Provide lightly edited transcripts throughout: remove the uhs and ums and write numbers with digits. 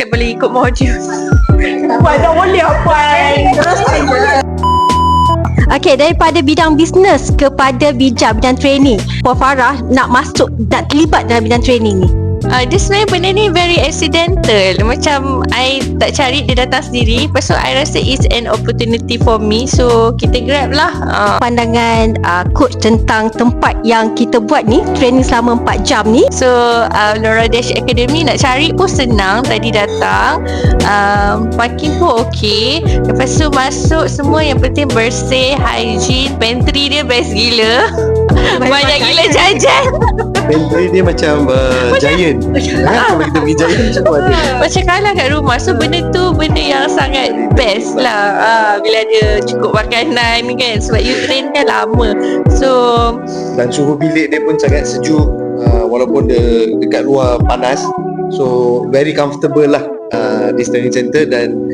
boleh ikut modul. Puan tak boleh Puan. Terus saja. Okey, daripada bidang bisnes kepada bidang training, Puan Farah nak terlibat dalam bidang training ni. Dia sebenarnya benda ni very accidental. Macam I tak cari, dia datang sendiri. Lepas tu I rasa it's an opportunity for me. So kita grab lah. Pandangan coach tentang tempat yang kita buat ni, training selama 4 jam ni. So Laura Dash Academy nak cari pun senang. Tadi datang, parking pun okey. Lepas tu masuk semua yang penting bersih, hygiene. Pantry dia best gila. Banyak gila jajan. Pantry dia macam Giant. Kalau kita pergi Giant semua ada. Macam kalah kat rumah. So benda tu benda yang sangat best lah. Bila ada cukup makanan kan. Sebab you train kan lama. So Dan suhu bilik dia pun sangat sejuk, walaupun dia dekat luar panas. So very comfortable lah this training center. Dan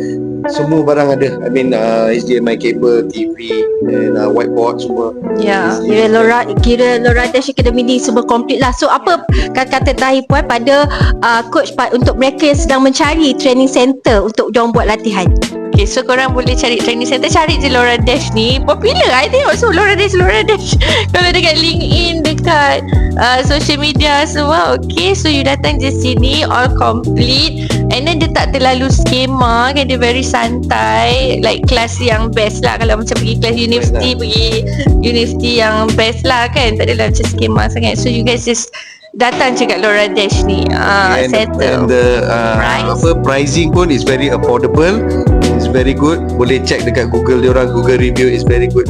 semua barang ada. I mean HDMI cable, TV and whiteboard semua. ya. Kira Laura Dash Academy ni semua komplit lah. So apa kata terakhir Puan pada coach untuk mereka yang sedang mencari training center untuk diorang buat latihan? Okay, so korang boleh cari training center. Cari je Laura Dash ni. Popular I tengok. So Laura Dash. Kalau dekat LinkedIn, dekat social media semua, okay. So you datang je sini, all complete. And then dia tak terlalu skema kan. Dia very santai. Like kelas yang best lah. Kalau macam pergi kelas university, pergi university yang best lah kan. Tak adalah macam skema sangat. So you guys just datang je kat Laura Dash ni. Settle. And the pricing pun is very affordable. It's very good. Boleh check dekat Google diorang. Google review is very good.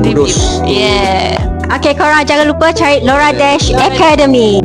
Kudos. Yeah. Okay, korang jangan lupa cari Laura Dash Academy.